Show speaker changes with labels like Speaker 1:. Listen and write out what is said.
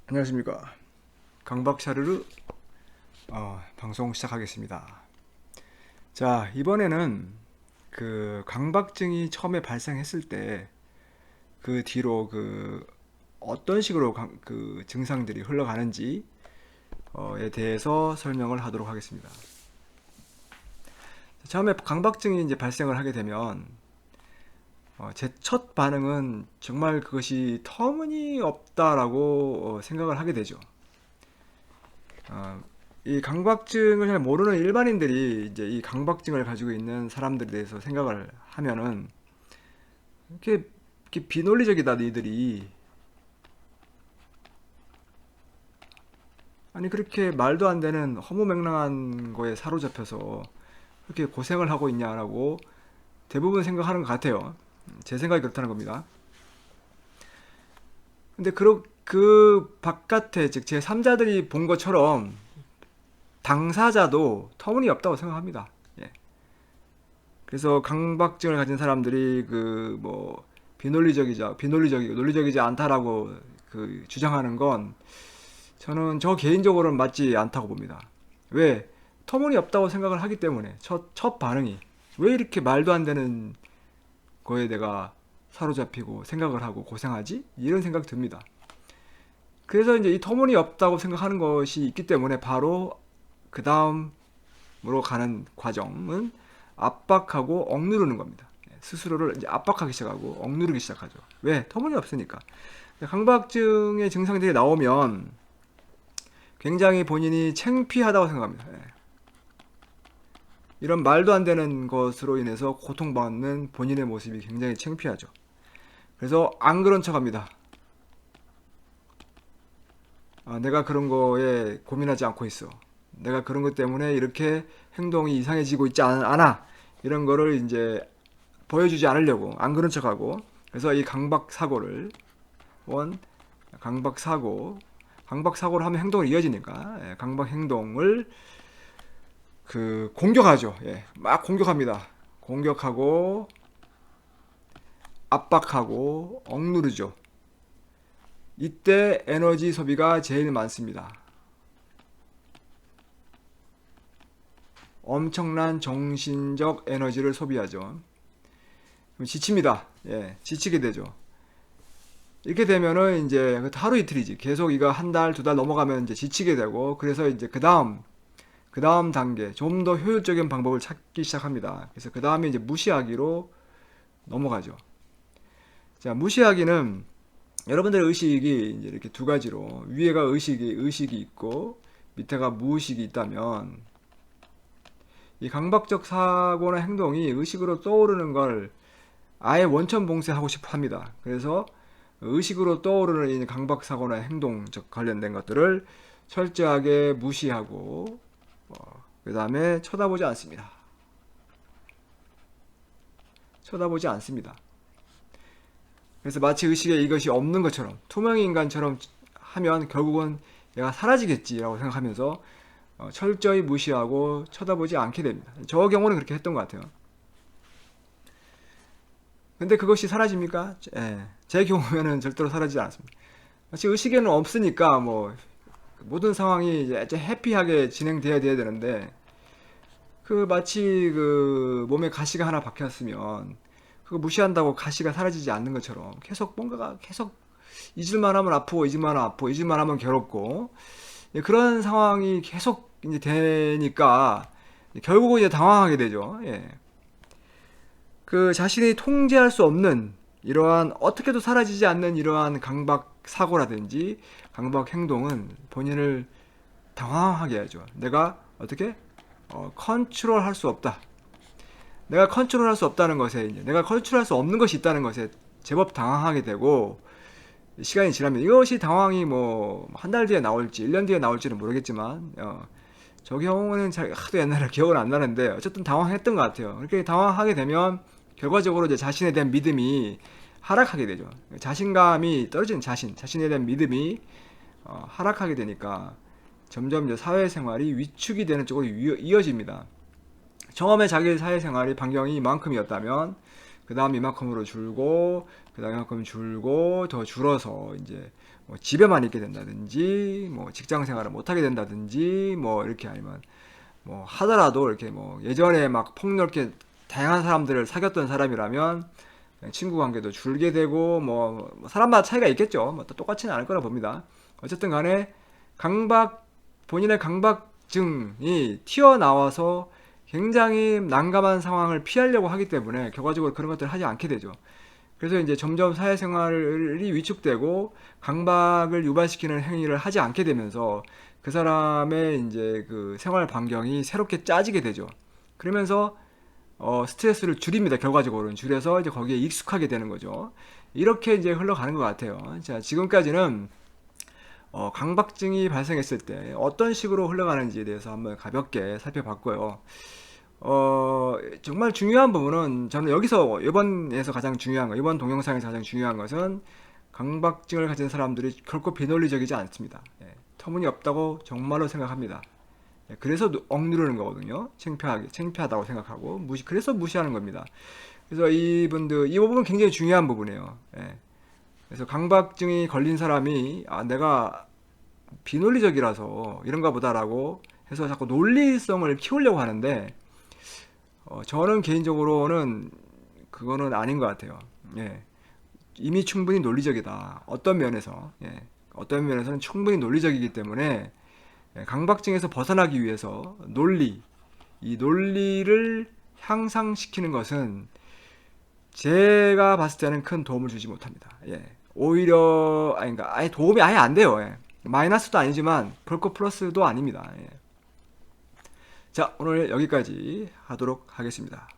Speaker 1: 안녕하십니까. 강박샤르르 방송 시작하겠습니다. 자, 이번에는 그 강박증이 처음에 발생했을 때 그 뒤로 그 어떤 식으로 그 증상들이 흘러가는지에 대해서 설명을 하도록 하겠습니다. 처음에 강박증이 이제 발생을 하게 되면 제 첫 반응은 정말 그것이 터무니없다라고 생각을 하게 되죠. 어, 이 강박증을 잘 모르는 일반인들이 이제 이 강박증을 가지고 있는 사람들에 대해서 생각을 하면은 이렇게 비논리적이다 너희들이. 아니 그렇게 말도 안 되는 허무맹랑한 거에 사로잡혀서 그렇게 고생을 하고 있냐라고 대부분 생각하는 것 같아요. 제 생각이 그렇다는 겁니다. 근데 그 바깥에 즉 제3자들이 본 것처럼 당사자도 터무니없다고 생각합니다. 예. 그래서 강박증을 가진 사람들이 그 뭐 비논리적이고 논리적이지 않다라고 그 주장하는 건 저는 저 개인적으로는 맞지 않다고 봅니다. 왜? 터무니없다고 생각을 하기 때문에 첫 반응이 왜 이렇게 말도 안 되는 거에 내가 사로잡히고 생각을 하고 고생하지? 이런 생각이 듭니다. 그래서 이제 이 터무니없다고 생각하는 것이 있기 때문에 바로 그 다음으로 가는 과정은 압박하고 억누르는 겁니다. 스스로를 이제 압박하기 시작하고 억누르기 시작하죠. 왜? 터무니없으니까. 강박증의 증상들이 나오면 굉장히 본인이 창피하다고 생각합니다. 이런 말도 안 되는 것으로 인해서 고통받는 본인의 모습이 굉장히 창피하죠. 그래서 안 그런 척합니다. 내가 그런 거에 고민하지 않고 있어. 내가 그런 것 때문에 이렇게 행동이 이상해지고 있지 않아. 이런 거를 이제 보여주지 않으려고 안 그런 척하고. 그래서 이 강박 사고를 원 강박 사고를 하면 행동을 이어지니까 강박 행동을 그 공격하죠. 막 공격합니다. 공격하고 압박하고 억누르죠. 이때 에너지 소비가 제일 많습니다. 엄청난 정신적 에너지를 소비하죠. 그럼 지칩니다. 지치게 되죠. 이렇게 되면은 이제 하루 이틀이지. 계속 이거 한 달, 두 달 넘어가면 이제 지치게 되고, 그래서 이제 그 다음 단계, 좀 더 효율적인 방법을 찾기 시작합니다. 그래서 그 다음에 이제 무시하기로 넘어가죠. 자, 무시하기는 여러분들의 의식이 이제 이렇게 두 가지로, 위에가 의식이 있고, 밑에가 무의식이 있다면, 이 강박적 사고나 행동이 의식으로 떠오르는 걸 아예 원천 봉쇄하고 싶어 합니다. 그래서 의식으로 떠오르는 이 강박 사고나 행동적 관련된 것들을 철저하게 무시하고 그 다음에 쳐다보지 않습니다. 쳐다보지 않습니다. 그래서 마치 의식에 이것이 없는 것처럼 투명 인간처럼 하면 결국은 얘가 사라지겠지라고 생각하면서 철저히 무시하고 쳐다보지 않게 됩니다. 저 경우는 그렇게 했던 것 같아요. 근데 그것이 사라집니까? 제 경우에는 절대로 사라지지 않습니다. 마치 의식에는 없으니까 뭐 모든 상황이 이제 해피하게 진행돼야 돼야 되는데 그 마치 그 몸에 가시가 하나 박혔으면 그거 무시한다고 가시가 사라지지 않는 것처럼 계속 뭔가가 계속 잊을만 하면 아프고 잊을만 하면 아프고 잊을만 하면 괴롭고 그런 상황이 계속 이제 되니까 결국은 이제 당황하게 되죠. 그 자신이 통제할 수 없는 이러한 어떻게도 사라지지 않는 이러한 강박 사고라든지 강박 행동은 본인을 당황하게 하죠. 내가 어떻게 컨트롤할 수 없다. 내가 컨트롤할 수 없다는 것에 이제 내가 컨트롤할 수 없는 것이 있다는 것에 제법 당황하게 되고 시간이 지나면 이것이 당황이 뭐 한 달 뒤에 나올지 1년 뒤에 나올지는 모르겠지만 저 경우는 잘 하도 옛날에 기억은 안 나는데 어쨌든 당황했던 것 같아요. 이렇게 당황하게 되면 결과적으로 이제 자신에 대한 믿음이 하락하게 되죠. 자신감이 떨어지는 자신에 대한 믿음이 하락하게 되니까 점점 이제 사회생활이 위축이 되는 쪽으로 이어집니다. 처음에 자기 사회생활이 반경이 이만큼이었다면 그 다음 이만큼으로 줄고 그 다음 이만큼 줄고 더 줄어서 이제 뭐 집에만 있게 된다든지, 뭐 직장 생활을 못 하게 된다든지, 뭐 이렇게 아니면 뭐 하더라도 이렇게 뭐 예전에 막 폭넓게 다양한 사람들을 사귀었던 사람이라면 친구 관계도 줄게 되고 뭐 사람마다 차이가 있겠죠. 뭐 똑같지는 않을 거라 봅니다. 어쨌든 간에 강박 본인의 강박증이 튀어나와서 굉장히 난감한 상황을 피하려고 하기 때문에 결과적으로 그런 것들을 하지 않게 되죠. 그래서 이제 점점 사회생활이 위축되고 강박을 유발시키는 행위를 하지 않게 되면서 그 사람의 이제 그 생활 반경이 새롭게 짜지게 되죠. 그러면서 스트레스를 줄입니다. 결과적으로는 줄여서 이제 거기에 익숙하게 되는 거죠. 이렇게 이제 흘러가는 것 같아요. 자, 지금까지는 강박증이 발생했을 때 어떤 식으로 흘러가는지에 대해서 한번 가볍게 살펴봤고요. 정말 중요한 부분은 저는 여기서 이번에서 가장 중요한 거, 이번 동영상에서 가장 중요한 것은 강박증을 가진 사람들이 결코 비논리적이지 않습니다. 예, 터무니없다고 정말로 생각합니다. 예, 그래서 억누르는 거거든요. 창피하다고 생각하고 그래서 무시하는 겁니다. 그래서 이 부분은 굉장히 중요한 부분이에요. 예, 그래서 강박증이 걸린 사람이 내가 비논리적이라서 이런가 보다라고 해서 자꾸 논리성을 키우려고 하는데 저는 개인적으로는 그거는 아닌 것 같아요. 예. 이미 충분히 논리적이다. 어떤 면에서는 충분히 논리적이기 때문에 강박증에서 벗어나기 위해서 이 논리를 향상시키는 것은 제가 봤을 때는 큰 도움을 주지 못합니다. 예. 오히려, 그러니까 아예 도움이 아예 안 돼요. 예. 마이너스도 아니지만 결코 플러스도 아닙니다. 예. 자, 오늘 여기까지 하도록 하겠습니다.